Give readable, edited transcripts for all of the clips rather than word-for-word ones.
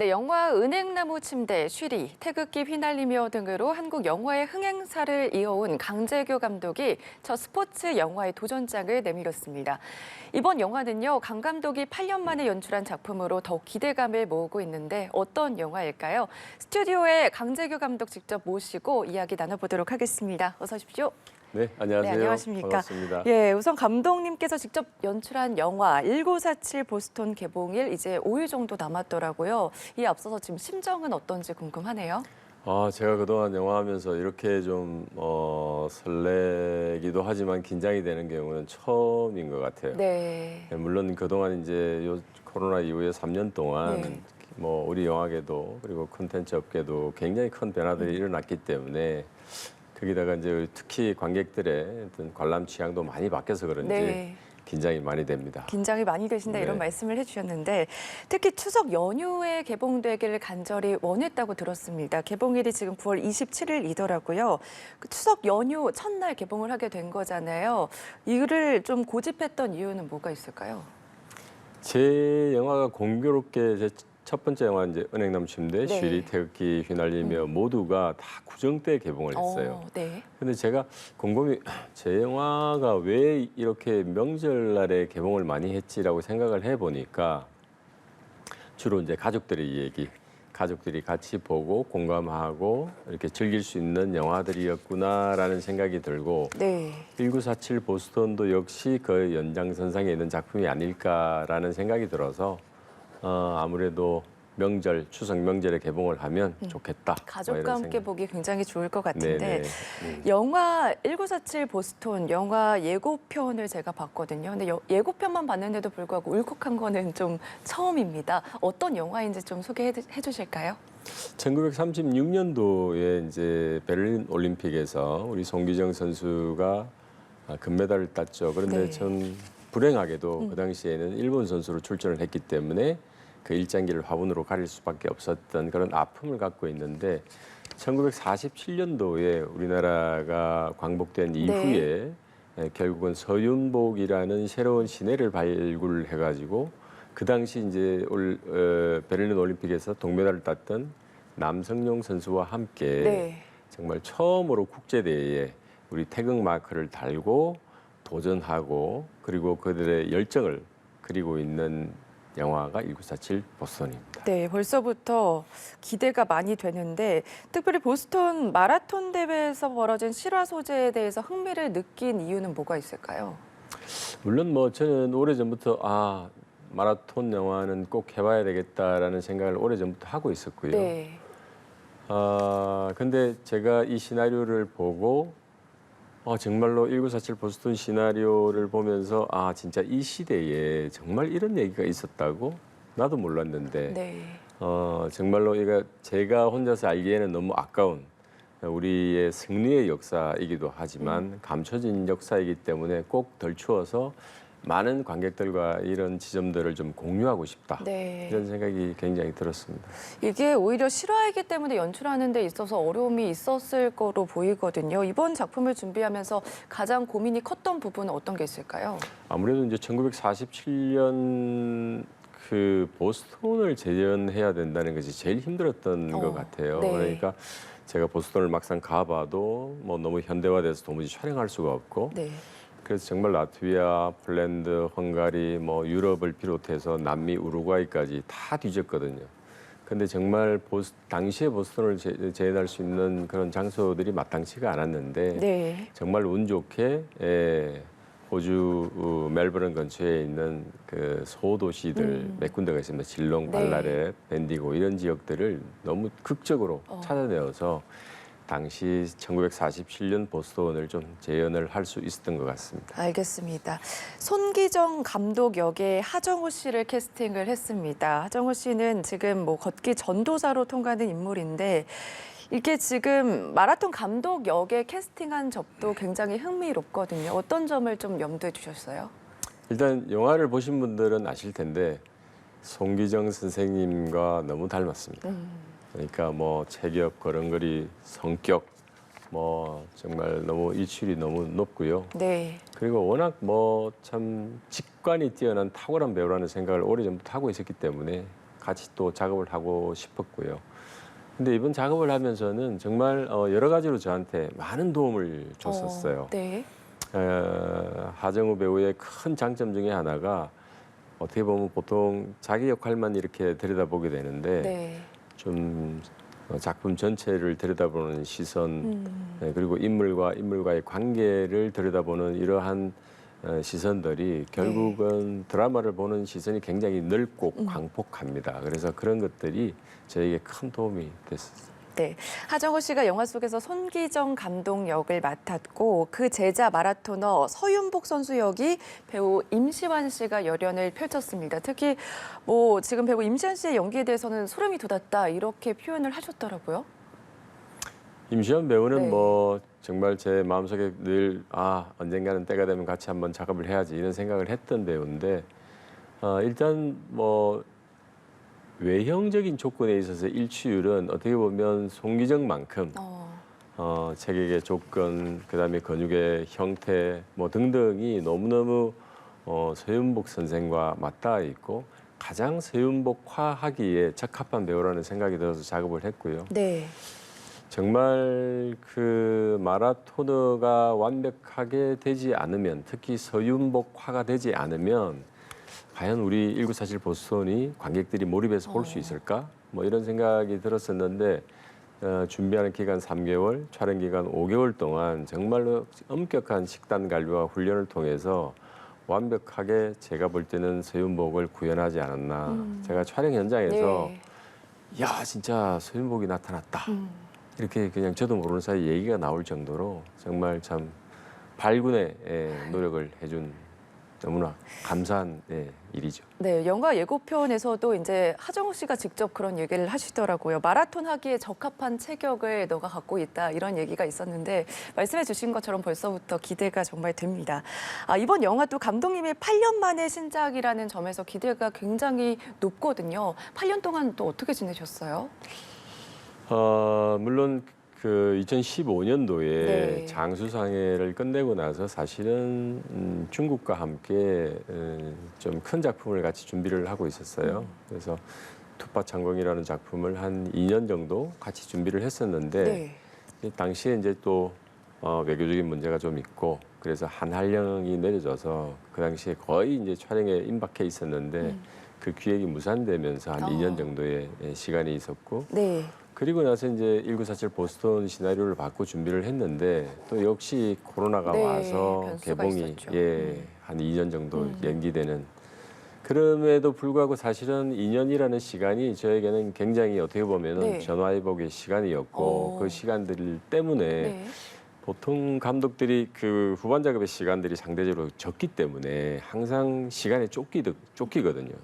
네, 영화 은행나무 침대, 쉬리, 태극기 휘날리며 등으로 한국 영화의 흥행사를 이어온 강재규 감독이 첫 스포츠 영화의 도전장을 내밀었습니다. 이번 영화는요, 강 감독이 8년 만에 연출한 작품으로 더욱 기대감을 모으고 있는데 어떤 영화일까요? 스튜디오에 강재규 감독 직접 모시고 이야기 나눠보도록 하겠습니다. 어서 오십시오. 네, 안녕하세요. 네, 안녕하십니까. 반갑습니다. 예, 우선 감독님께서 직접 연출한 영화 1947 보스턴 개봉일 이제 5일 정도 남았더라고요. 이에 앞서서 지금 심정은 어떤지 궁금하네요. 제가 그동안 영화하면서 이렇게 좀 설레기도 하지만 긴장이 되는 경우는 처음인 것 같아요. 네. 물론 그동안 이제 코로나 이후에 3년 동안 네. 뭐 우리 영화계도 그리고 콘텐츠 업계도 굉장히 큰 변화들이 일어났기 때문에 거기다가 이제 특히 관객들의 어떤 관람 취향도 많이 바뀌어서 그런지 네. 긴장이 많이 됩니다. 긴장이 많이 되신다 이런 네. 말씀을 해주셨는데 특히 추석 연휴에 개봉되기를 간절히 원했다고 들었습니다. 개봉일이 지금 9월 27일이더라고요. 그 추석 연휴 첫날 개봉을 하게 된 거잖아요. 이를 좀 고집했던 이유는 뭐가 있을까요? 제 영화가 공교롭게 제 첫 번째 영화 이제 은행나무 침대, 네. 쉬리, 태극기 휘날리며 모두가 다 구정 때 개봉을 했어요. 네. 근데 제가 곰곰이 제 영화가 왜 이렇게 명절날에 개봉을 많이 했지라고 생각을 해보니까 주로 이제 가족들의 얘기, 가족들이 같이 보고 공감하고 이렇게 즐길 수 있는 영화들이었구나라는 생각이 들고 네. 1947 보스턴도 역시 그 연장선상에 있는 작품이 아닐까라는 생각이 들어서 아무래도 명절, 추석 명절에 개봉을 하면 좋겠다. 뭐 가족과 이런 함께 생각. 보기 굉장히 좋을 것 같은데 네네. 영화 1947 보스턴 영화 예고편을 제가 봤거든요. 근데 예고편만 봤는데도 불구하고 울컥한 거는 좀 처음입니다. 어떤 영화인지 좀 소개해 주실까요? 1936년도에 이제 베를린 올림픽에서 우리 송기정 선수가 금메달을 땄죠. 그런데 네. 참 불행하게도 그 당시에는 일본 선수로 출전을 했기 때문에 그 일장기를 화분으로 가릴 수밖에 없었던 그런 아픔을 갖고 있는데 1947년도에 우리나라가 광복된 이후에 결국은 서윤복이라는 새로운 신예를 발굴해가지고 그 당시 이제 베를린 올림픽에서 동메달을 땄던 남성용 선수와 함께 정말 처음으로 국제대회에 우리 태극 마크를 달고 도전하고 그리고 그들의 열정을 그리고 있는 영화가 1947 보스턴입니다. 네, 벌써부터 기대가 많이 되는데 특별히 보스턴 마라톤 대회에서 벌어진 실화 소재에 대해서 흥미를 느낀 이유는 뭐가 있을까요? 물론 뭐 저는 오래전부터 마라톤 영화는 꼭 해봐야 되겠다라는 생각을 오래전부터 하고 있었고요. 네. 근데 제가 이 시나리오를 보고 정말로 1947 보스턴 시나리오를 보면서 진짜 이 시대에 정말 이런 얘기가 있었다고 나도 몰랐는데 네. 정말로 이거 제가 혼자서 알기에는 너무 아까운 우리의 승리의 역사이기도 하지만 감춰진 역사이기 때문에 꼭 덜 추워서 많은 관객들과 이런 지점들을 좀 공유하고 싶다. 네. 이런 생각이 굉장히 들었습니다. 이게 오히려 실화이기 때문에 연출하는 데 있어서 어려움이 있었을 거로 보이거든요. 이번 작품을 준비하면서 가장 고민이 컸던 부분은 어떤 게 있을까요? 아무래도 이제 1947년 그 보스턴을 재현해야 된다는 것이 제일 힘들었던 것 같아요. 네. 그러니까 제가 보스턴을 막상 가봐도 뭐 너무 현대화돼서 도무지 촬영할 수가 없고 네. 그래서 정말 라트비아, 폴란드, 헝가리, 뭐 유럽을 비롯해서 남미, 우루과이까지 다 뒤졌거든요. 근데 정말 당시에 보스턴을 재현할 수 있는 그런 장소들이 마땅치가 않았는데 네. 정말 운 좋게 호주 멜버른 근처에 있는 그 소도시들 몇 군데가 있습니다. 질롱, 발라렛, 벤디고 이런 지역들을 너무 극적으로 찾아내어서 당시 1947년 보스턴을 좀 재현을 할 수 있었던 것 같습니다. 알겠습니다. 손기정 감독 역에 하정우 씨를 캐스팅을 했습니다. 하정우 씨는 지금 뭐 걷기 전도사로 통과하는 인물인데 이게 지금 마라톤 감독 역에 캐스팅한 점도 굉장히 흥미롭거든요. 어떤 점을 좀 염두에 두셨어요? 일단 영화를 보신 분들은 아실 텐데 송기정 선생님과 너무 닮았습니다. 그러니까 뭐 체격, 걸음걸이, 성격 뭐 정말 너무 일출이 너무 높고요. 네. 그리고 워낙 뭐 참 직관이 뛰어난 탁월한 배우라는 생각을 오래전부터 하고 있었기 때문에 같이 또 작업을 하고 싶었고요. 근데 이번 작업을 하면서는 정말 여러 가지로 저한테 많은 도움을 줬었어요. 네. 하정우 배우의 큰 장점 중에 하나가 어떻게 보면 보통 자기 역할만 이렇게 들여다보게 되는데 네. 좀 작품 전체를 들여다보는 시선 그리고 인물과의 관계를 들여다보는 이러한 시선들이 결국은 드라마를 보는 시선이 굉장히 넓고 광폭합니다. 그래서 그런 것들이 저에게 큰 도움이 됐었어요. 네. 하정우 씨가 영화 속에서 손기정 감독 역을 맡았고 그 제자 마라토너 서윤복 선수 역이 배우 임시완 씨가 열연을 펼쳤습니다. 특히 뭐 지금 배우 임시완 씨의 연기에 대해서는 소름이 돋았다 이렇게 표현을 하셨더라고요. 임시완 배우는 네. 뭐 정말 제 마음속에 늘 언젠가는 때가 되면 같이 한번 작업을 해야지 이런 생각을 했던 배우인데 일단 뭐 외형적인 조건에 있어서 일치율은 어떻게 보면 송기정만큼 체격의 조건, 그다음에 근육의 형태 뭐 등등이 너무너무 서윤복 선생과 맞닿아 있고 가장 서윤복화하기에 적합한 배우라는 생각이 들어서 작업을 했고요. 네. 정말 그 마라토너가 완벽하게 되지 않으면 특히 서윤복화가 되지 않으면 과연 우리 1947 보스턴이 관객들이 몰입해서 볼 수 있을까? 뭐 이런 생각이 들었었는데 준비하는 기간 3개월, 촬영 기간 5개월 동안 정말로 엄격한 식단 관리와 훈련을 통해서 완벽하게 제가 볼 때는 서윤복을 구현하지 않았나. 제가 촬영 현장에서 네. 야 진짜 서윤복이 나타났다. 이렇게 그냥 저도 모르는 사이 얘기가 나올 정도로 정말 참 발군의 노력을 해준 너무나 감사한 일이죠. 네, 영화 예고편에서도 이제 하정우 씨가 직접 그런 얘기를 하시더라고요. 마라톤 하기에 적합한 체격을 너가 갖고 있다 이런 얘기가 있었는데 말씀해 주신 것처럼 벌써부터 기대가 정말 됩니다. 이번 영화도 감독님의 8년 만의 신작이라는 점에서 기대가 굉장히 높거든요. 8년 동안 또 어떻게 지내셨어요? 물론 그 2015년도에 네. 장수상해를 끝내고 나서 사실은 중국과 함께 좀 큰 작품을 같이 준비를 하고 있었어요. 그래서 투파창공이라는 작품을 한 2년 정도 같이 준비를 했었는데 네. 당시에 이제 또 외교적인 문제가 좀 있고 그래서 한할령이 내려져서 그 당시에 거의 이제 촬영에 임박해 있었는데 그 기획이 무산되면서 한 2년 정도의 시간이 있었고 네. 그리고 나서 이제 1947 보스턴 시나리오를 받고 준비를 했는데 또 역시 코로나가 네, 와서 변수가 개봉이 있었죠. 한 2년 정도 연기되는 그럼에도 불구하고 사실은 2년이라는 시간이 저에게는 굉장히 어떻게 보면은 네. 전화위복의 시간이었고 그 시간들 때문에 네. 보통 감독들이 그 후반 작업의 시간들이 상대적으로 적기 때문에 항상 시간에 쫓기거든요.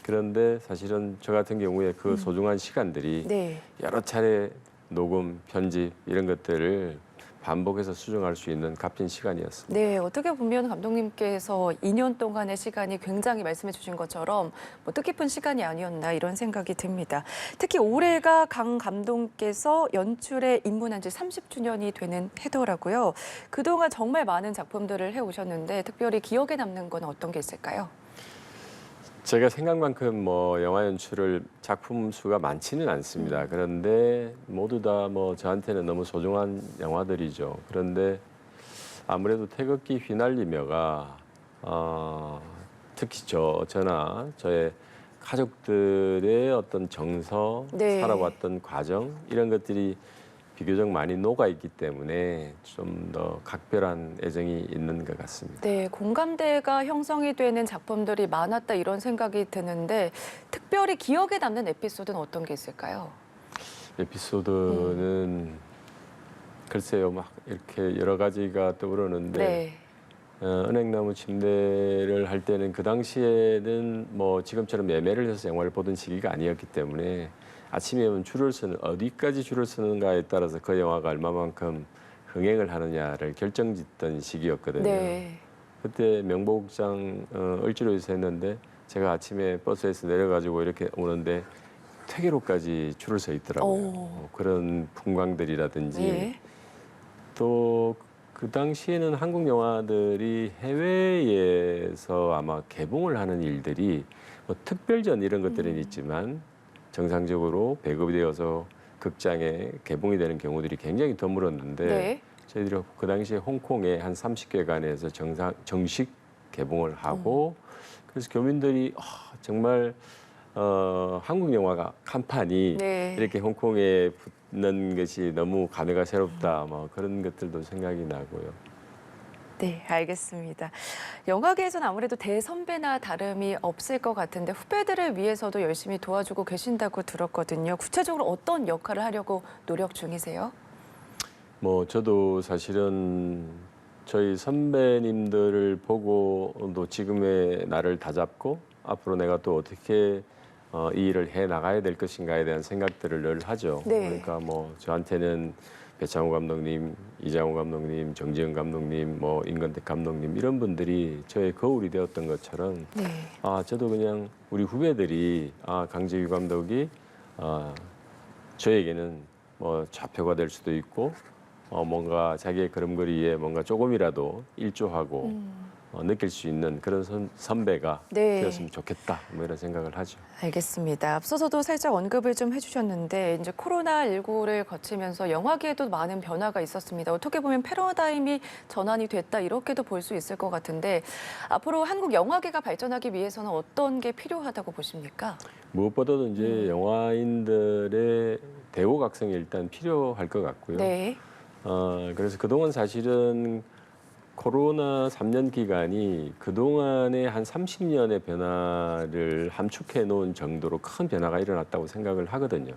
그런데 사실은 저 같은 경우에 그 소중한 시간들이 네. 여러 차례 녹음, 편집 이런 것들을 반복해서 수정할 수 있는 값진 시간이었습니다. 네, 어떻게 보면 감독님께서 2년 동안의 시간이 굉장히 말씀해 주신 것처럼 뭐 뜻깊은 시간이 아니었나 이런 생각이 듭니다. 특히 올해가 강 감독께서 연출에 입문한 지 30주년이 되는 해더라고요. 그동안 정말 많은 작품들을 해오셨는데 특별히 기억에 남는 건 어떤 게 있을까요? 제가 생각만큼 뭐 영화 연출을 작품 수가 많지는 않습니다. 그런데 모두 다 뭐 저한테는 너무 소중한 영화들이죠. 그런데 아무래도 태극기 휘날리며가 특히 저나 저의 가족들의 어떤 정서, 네. 살아왔던 과정 이런 것들이 비교적 많이 녹아 있기 때문에 좀 더 각별한 애정이 있는 것 같습니다. 네, 공감대가 형성이 되는 작품들이 많았다 이런 생각이 드는데 특별히 기억에 남는 에피소드는 어떤 게 있을까요? 에피소드는 글쎄요, 막 이렇게 여러 가지가 떠오르는데 네. 은행나무 침대를 할 때는 그 당시에는 뭐 지금처럼 예매를 해서 영화를 보던 시기가 아니었기 때문에 아침에 오면 줄을 서는 어디까지 줄을 서는가에 따라서 그 영화가 얼마만큼 흥행을 하느냐를 결정짓던 시기였거든요. 네. 그때 명보극장 을지로에서 했는데 제가 아침에 버스에서 내려가지고 이렇게 오는데 퇴계로까지 줄을 서 있더라고요. 그런 풍광들이라든지 예. 또 그 당시에는 한국 영화들이 해외에서 아마 개봉을 하는 일들이 뭐 특별전 이런 것들은 있지만 정상적으로 배급이 되어서 극장에 개봉이 되는 경우들이 굉장히 드물었는데 네. 저희들이 그 당시에 홍콩에 한 30개관에서 정식 개봉을 하고 그래서 교민들이 정말 한국 영화가 간판이 네. 이렇게 홍콩에 붙는 것이 너무 감회가 새롭다 뭐 그런 것들도 생각이 나고요. 네, 알겠습니다. 영화계에서는 아무래도 대선배나 다름이 없을 것 같은데 후배들을 위해서도 열심히 도와주고 계신다고 들었거든요. 구체적으로 어떤 역할을 하려고 노력 중이세요? 뭐 저도 사실은 저희 선배님들을 보고도 지금의 나를 다잡고 앞으로 내가 또 어떻게 이 일을 해 나가야 될 것인가에 대한 생각들을 늘 하죠. 네. 그러니까 뭐 저한테는 배창호 감독님, 이장호 감독님, 정지영 감독님, 뭐 임건택 감독님 이런 분들이 저의 거울이 되었던 것처럼 네. 저도 그냥 우리 후배들이 강재규 감독이 저에게는 뭐 좌표가 될 수도 있고 뭔가 자기의 걸음걸이에 뭔가 조금이라도 일조하고 느낄 수 있는 그런 선배가 네. 되었으면 좋겠다 뭐 이런 생각을 하죠. 알겠습니다. 앞서서도 살짝 언급을 좀 해주셨는데 이제 코로나19를 거치면서 영화계에도 많은 변화가 있었습니다. 어떻게 보면 패러다임이 전환이 됐다 이렇게도 볼 수 있을 것 같은데 앞으로 한국 영화계가 발전하기 위해서는 어떤 게 필요하다고 보십니까? 무엇보다도 이제 영화인들의 대우각성이 일단 필요할 것 같고요. 네. 그래서 그동안 사실은 코로나 3년 기간이 그동안의 한 30년의 변화를 함축해 놓은 정도로 큰 변화가 일어났다고 생각을 하거든요.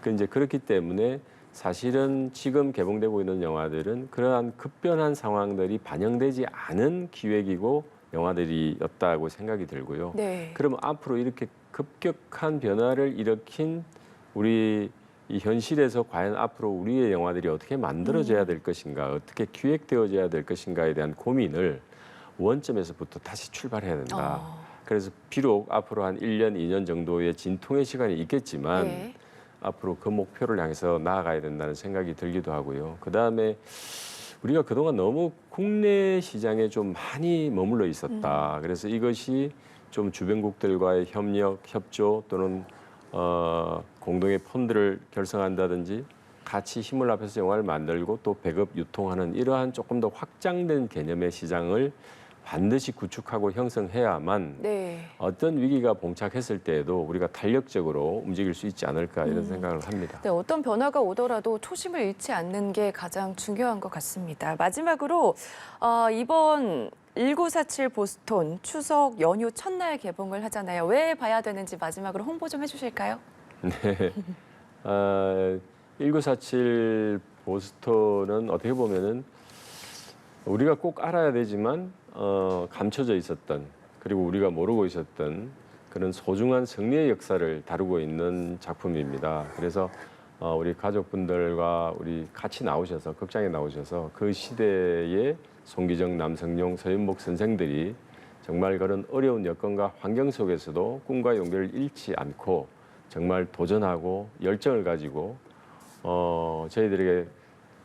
이제 그렇기 때문에 사실은 지금 개봉되고 있는 영화들은 그러한 급변한 상황들이 반영되지 않은 기획이고 영화들이었다고 생각이 들고요. 네. 그러면 앞으로 이렇게 급격한 변화를 일으킨 우리 이 현실에서 과연 앞으로 우리의 영화들이 어떻게 만들어져야 될 것인가, 어떻게 기획되어져야 될 것인가에 대한 고민을 원점에서부터 다시 출발해야 된다. 그래서 비록 앞으로 한 1년, 2년 정도의 진통의 시간이 있겠지만 네. 앞으로 그 목표를 향해서 나아가야 된다는 생각이 들기도 하고요. 그다음에 우리가 그동안 너무 국내 시장에 좀 많이 머물러 있었다. 그래서 이것이 좀 주변국들과의 협력, 협조 또는 공동의 펀드를 결성한다든지 같이 힘을 합해서 영화를 만들고 또 배급, 유통하는 이러한 조금 더 확장된 개념의 시장을 반드시 구축하고 형성해야만 네. 어떤 위기가 봉착했을 때에도 우리가 탄력적으로 움직일 수 있지 않을까 이런 생각을 합니다. 네, 어떤 변화가 오더라도 초심을 잃지 않는 게 가장 중요한 것 같습니다. 마지막으로 이번 1947 보스톤 추석 연휴 첫날 개봉을 하잖아요. 왜 봐야 되는지 마지막으로 홍보 좀 해주실까요? 네. 1947 보스턴은 어떻게 보면은 우리가 꼭 알아야 되지만 감춰져 있었던 그리고 우리가 모르고 있었던 그런 소중한 승리의 역사를 다루고 있는 작품입니다. 그래서 우리 가족분들과 우리 같이 나오셔서 극장에 나오셔서 그 시대의 송기정, 남성용, 서윤복 선생들이 정말 그런 어려운 여건과 환경 속에서도 꿈과 용기를 잃지 않고 정말 도전하고 열정을 가지고 저희들에게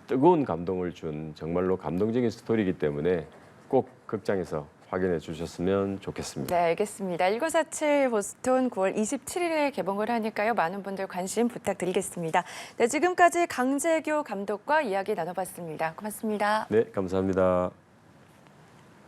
뜨거운 감동을 준 정말로 감동적인 스토리이기 때문에 꼭 극장에서 확인해 주셨으면 좋겠습니다. 네, 알겠습니다. 1947 보스톤 9월 27일에 개봉을 하니까요. 많은 분들 관심 부탁드리겠습니다. 네, 지금까지 강재규 감독과 이야기 나눠봤습니다. 고맙습니다. 네, 감사합니다.